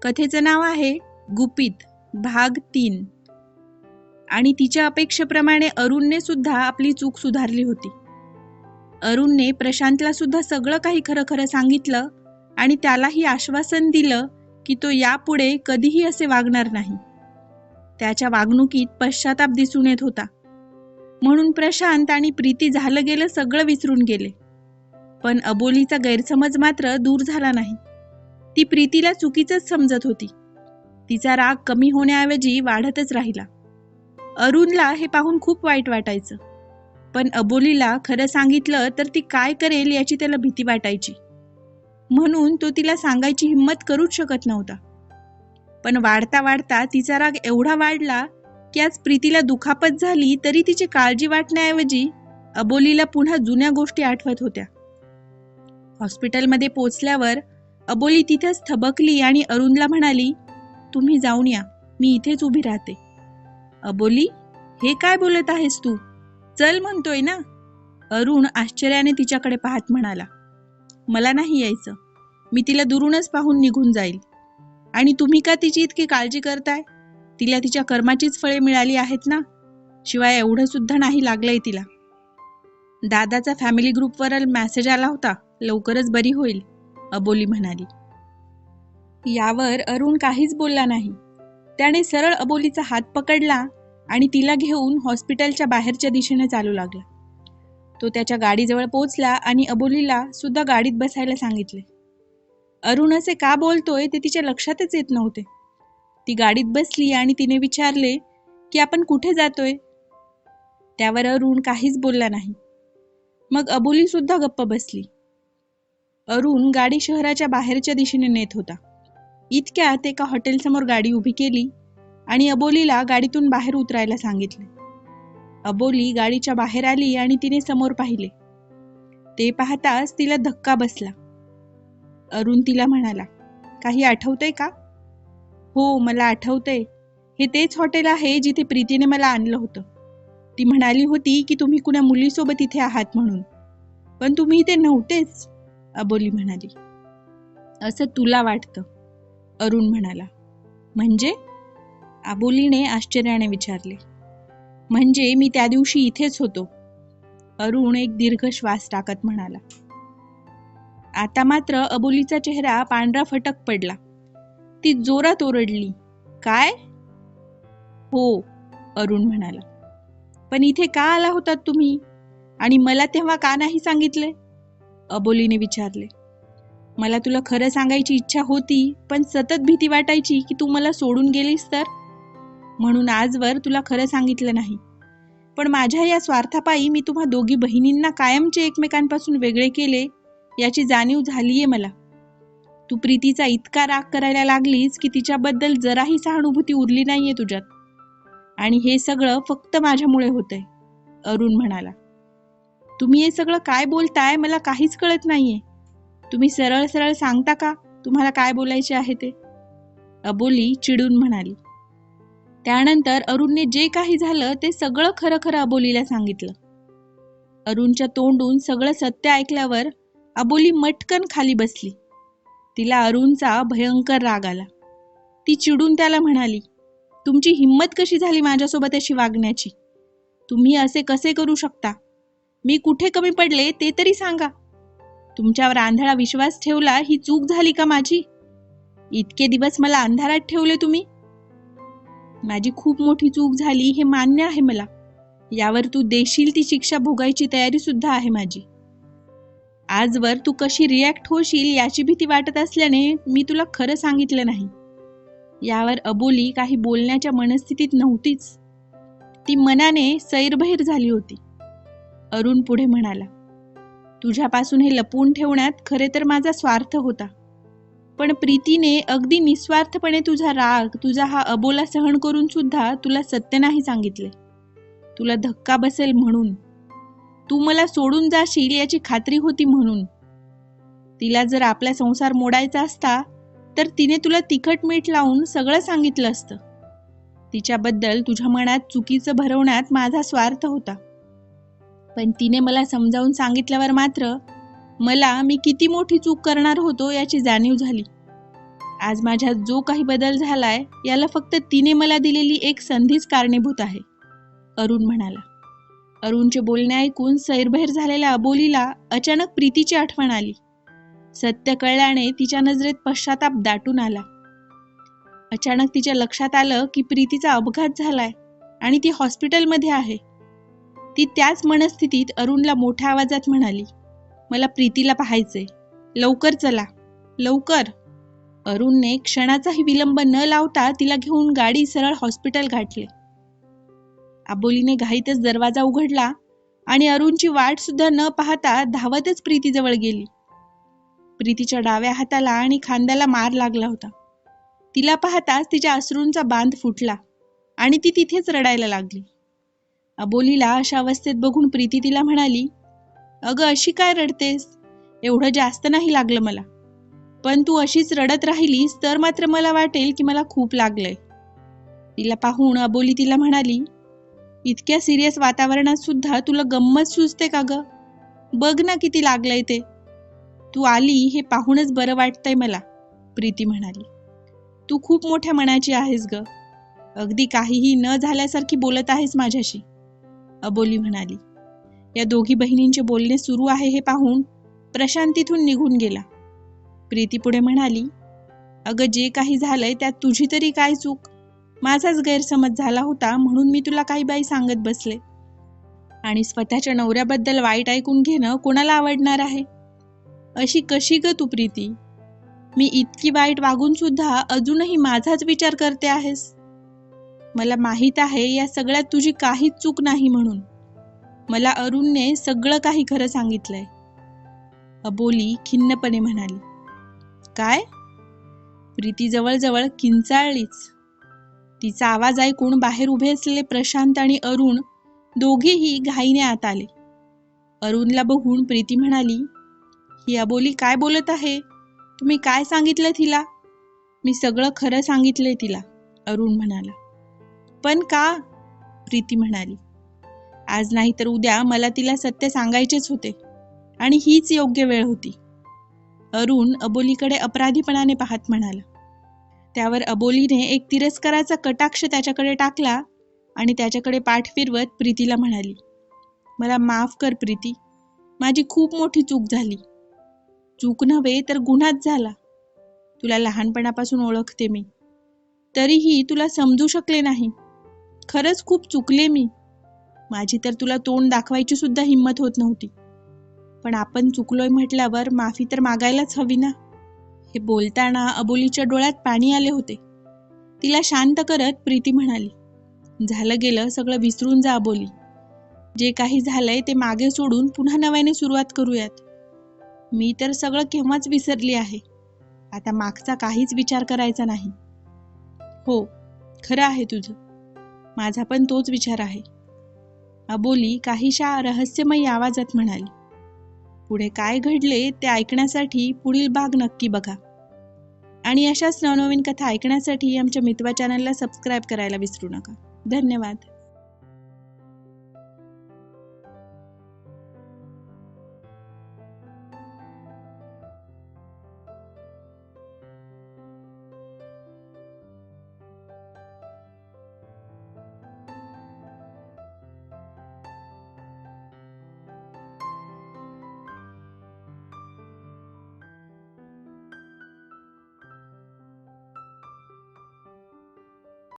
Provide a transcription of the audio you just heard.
कथेचं नाव आहे गुपित भाग 3. आणि तिच्या अपेक्षेप्रमाणे अरुणने सुद्धा आपली चूक सुधारली होती. अरुणने प्रशांतला सुद्धा सगळं काही खरं खरं सांगितलं आणि त्यालाही आश्वासन दिलं की तो यापुढे कधीही असे वागणार नाही. त्याच्या वागणुकीत पश्चाताप दिसून येत होता. म्हणून प्रशांत आणि प्रीती झालं गेलं सगळं विसरून गेले. पण अबोलीचा गैरसमज मात्र दूर झाला नाही. ती प्रीतीला चुकीचंच समजत होती. तिचा राग कमी होण्याऐवजी वाढतच राहिला. अरुणला हे पाहून खूप वाईट वाटायचं. पण अबोलीला खरं सांगितलं तर ती काय करेल याची त्याला भीती वाटायची. म्हणून तो तिला सांगायची हिंमत करूच शकत नव्हता. पण वाढता वाढता तिचा राग एवढा वाढला की आज प्रीतीला दुखापत झाली तरी तिची काळजी वाटण्याऐवजी अबोलीला पुन्हा जुन्या गोष्टी आठवत होत्या. हॉस्पिटलमध्ये पोचल्यावर अबोली तिथेच थबकली आणि अरुणला म्हणाली, तुम्ही जाऊन या, मी इथेच उभी राहते. अबोली, हे काय बोलत आहेस तू? चल म्हणतोय ना. अरुण आश्चर्याने तिच्याकडे पाहत म्हणाला, मला नाही यायचं. मी तिला दुरूनच पाहून निघून जाईल. आणि तुम्ही का तिची इतकी काळजी करताय? तिला तिच्या कर्माचीच फळे मिळाली आहेत ना. शिवाय एवढं सुद्धा नाही लागलंय तिला. दादाचा फॅमिली ग्रुपवर मेसेज आला होता, लवकरच बरी होईल, अबोली म्हणाली. यावर अरुण काहीच बोलला नाही. त्याने सरळ अबोलीचा हात पकडला आणि तिला घेऊन हॉस्पिटलच्या बाहेरच्या दिशेने चालू लागला. तो त्याच्या गाडीजवळ पोहोचला आणि अबोलीला सुद्धा गाडीत बसायला सांगितले. अरुण असे का बोलतोय ते तिच्या लक्षातच येत नव्हते. ती गाडीत बसली आणि तिने विचारले की आपण कुठे जातोय? त्यावर अरुण काहीच बोलला नाही. मग अबोली सुद्धा गप्प बसली. अरुण गाडी शहराच्या बाहेरच्या दिशेने नेत होता. इतक्यात एका हॉटेलसमोर गाडी उभी केली आणि अबोलीला गाडीतून बाहेर उतरायला सांगितले. अबोली गाडीच्या बाहेर आली आणि तिने समोर पाहिले. ते पाहताच तिला धक्का बसला. अरुण तिला म्हणाला, काही आठवतंय का? हो, मला आठवतंय. हे तेच हॉटेल आहे जिथे प्रीतीने मला आणलं होतं. ती म्हणाली होती की तुम्ही कुणा मुलीसोबत इथे आहात म्हणून, पण तुम्ही इथे नव्हतेच, अबोली म्हणाली. असं तुला वाटतं, अरुण म्हणाला. म्हणजे? अबोलीने आश्चर्याने विचारले. म्हणजे मी त्या दिवशी इथेच होतो, अरुण एक दीर्घ श्वास टाकत म्हणाला. आता मात्र अबोलीचा चेहरा पांढरा फटक पडला. ती जोरात ओरडली, काय? हो, अरुण म्हणाला. पण इथे का आला होतात तुम्ही? आणि मला तेव्हा का नाही सांगितले? अबोलीने विचारले. मला तुला खरं सांगायची इच्छा होती, पण सतत भीती वाटायची की तू मला सोडून गेलीस तर, म्हणून आजवर तुला खरं सांगितलं नाही. पण माझ्या या स्वार्थापायी मी तुम्हा दोघी बहिणींना कायमचे एकमेकांपासून वेगळे केले याची जाणीव झालीये मला. तू प्रीतीचा इतका राग करायला लागलीस की तिच्याबद्दल जराही सहानुभूती उरली नाहीये तुझ्यात. आणि हे सगळं फक्त माझ्यामुळे होतंय, अरुण म्हणाला. तुम्ही हे सगळं काय बोलताय मला काहीच कळत नाहीये. तुम्ही सरळ सरळ सांगता का तुम्हाला काय बोलायचे आहे ते? अबोली चिडून म्हणाली. त्यानंतर अरुणने जे काही झालं ते सगळं खरं खरं अबोलीला सांगितलं. अरुणच्या तोंडून सगळं सत्य ऐकल्यावर अबोली मटकन खाली बसली. तिला अरुणचा भयंकर राग आला. ती चिडून त्याला म्हणाली, तुमची हिंमत कशी झाली माझ्यासोबत अशी वागण्याची? तुम्ही असे कसे करू शकता? मी कुठे कमी पडले ते तरी सांगा. तुमच्यावर आंधळा विश्वास ठेवला ही चूक झाली का माझी? इतके दिवस मला अंधारात ठेवले तुम्ही. माझी खूप मोठी चूक झाली हे मान्य आहे मला. यावर तू देशील ती शिक्षा भोगायची तयारी सुद्धा आहे माझी. आजवर तू कशी रिॲक्ट होशील याची भीती वाटत असल्याने मी तुला खरं सांगितलं नाही. यावर अबोली काही बोलण्याच्या मनस्थितीत नव्हतीच. ती मनाने सैरभैर झाली होती. अरुण पुढे म्हणाला, तुझ्यापासून हे लपवून ठेवण्यात खरे तर माझा स्वार्थ होता. पण प्रीतीने अगदी निस्वार्थपणे तुझा राग, तुझा हा अबोला सहन करून सुद्धा तुला सत्य नाही सांगितले. तुला धक्का बसेल म्हणून, तू मला सोडून जाशील याची खात्री होती म्हणून. तिला जर आपला संसार मोडायचा असता तर तिने तुला तिखट मीठ लावून सगळं सांगितलं असतं. तिच्याबद्दल तुझ्या मनात चुकीचं भरवण्यात माझा स्वार्थ होता. पण तिने मला समजावून सांगितल्यावर मात्र मला मी किती मोठी चूक करणार होतो याची जाणीव झाली. आज माझ्यात जो काही बदल झालाय याला फक्त तिने मला दिलेली एक संधीच कारणीभूत आहे, अरुण म्हणाला. अरुणचे बोलणे ऐकून सैरभैर झालेल्या अबोलीला अचानक प्रीतीची आठवण आली. सत्य कळल्याने तिच्या नजरेत पश्चाताप दाटून आला. अचानक तिच्या लक्षात आलं की प्रीतीचा अपघात झालाय आणि ती हॉस्पिटलमध्ये आहे. ती त्याच मनस्थितीत अरुणला मोठ्या आवाजात म्हणाली, मला प्रीतीला पाहायचंय, लवकर चला, लवकर. अरुणने क्षणाचाही विलंब न लावता तिला घेऊन गाडी सरळ हॉस्पिटल गाठले. अबोलीने घाईतच दरवाजा उघडला आणि अरुणची वाट सुद्धा न पाहता धावतच प्रीतीजवळ गेली. प्रीतीच्या डाव्या हाताला आणि खांद्याला मार लागला होता. तिला पाहताच तिच्या अश्रूंचा बांध फुटला आणि ती तिथेच रडायला लागली. अबोलीला अशा अवस्थेत बघून प्रीती तिला म्हणाली, अगं अशी काय रडतेस? एवढं जास्त नाही लागलं मला, पण तू अशीच रडत राहिलीस तर मात्र मला वाटेल की मला खूप लागलंय. तिला पाहून अबोली तिला म्हणाली, इतक्या सिरियस वातावरणात सुद्धा तुला गंमत सुचते का ग? बघ ना किती लागलंय ते. तू आली हे पाहूनच बरं वाटतंय मला, प्रीती म्हणाली. तू खूप मोठ्या मनाची आहेस ग, अगदी काहीही न झाल्यासारखी बोलत आहेस माझ्याशी, अबोली म्हणाली. या दोघी बहिणींचे बोलणे सुरू आहे हे पाहून प्रशांत तिथून निघून गेला. प्रीती पुढे म्हणाली, अगं जे काही झालंय त्यात तुझी तरी काय चूक? माझाच गैरसमज झाला होता म्हणून मी तुला काही बाई सांगत बसले. आणि स्वतःच्या नवऱ्याबद्दल वाईट ऐकून घेणं कोणाला आवडणार आहे? अशी कशी ग तू प्रीती? मी इतकी वाईट वागून सुद्धा अजूनही माझाच विचार करते आहेस. मला माहीत आहे या सगळ्यात तुझी काहीच चूक नाही म्हणून. मला अरुणने सगळं काही खरं सांगितलंय, अबोली खिन्नपणे म्हणाली. काय? प्रीती जवळजवळ किंचाळलीच. तिचा आवाज ऐकून बाहेर उभे असलेले प्रशांत आणि अरुण दोघेही घाईने आत आले. अरुणला बघून प्रीती म्हणाली, ही अबोली काय बोलत आहे? तुम्ही काय सांगितलं तिला? मी सगळं खरं सांगितलंय तिला, अरुण म्हणाला. पण का? प्रीती म्हणाली. आज नाही तर उद्या मला तिला सत्य सांगायचेच होते आणि हीच योग्य वेळ होती, अरुण अबोलीकडे अपराधीपणाने पाहत म्हणाला. त्यावर अबोलीने एक तिरस्काराचा कटाक्ष त्याच्याकडे टाकला आणि त्याच्याकडे पाठ फिरवत प्रीतीला म्हणाली, मला माफ कर प्रीती, माझी खूप मोठी चूक झाली. चूक नव्हे तर गुन्हाच झाला. तुला लहानपणापासून ओळखते मी, तरीही तुला समजू शकले नाही. खरंच खूप चुकले मी. माझी तर तुला तोंड दाखवायची सुद्धा हिंमत होत नव्हती. पण आपण चुकलोय म्हटल्यावर माफी तर मागायलाच हवी ना. हे बोलताना अबोलीच्या डोळ्यात पाणी आले होते. तिला शांत करत प्रीती म्हणाली, झालं गेलं सगळं विसरून जा अबोली. जे काही झालंय ते मागे सोडून पुन्हा नव्याने सुरुवात करूयात. मी तर सगळं केव्हाच विसरली आहे. आता मागचा काहीच विचार करायचा नाही. हो, खरं आहे तुझं, माझा पण तोच विचार आहे, अबोली काहीशा रहस्यमयी आवाजात म्हणाली. पुढे काय घडले ते ऐकण्यासाठी पुढील भाग नक्की बघा आणि अशाच नवनवीन कथा ऐकण्यासाठी आमच्या मितवा चॅनलला सबस्क्राईब करायला विसरू नका. धन्यवाद.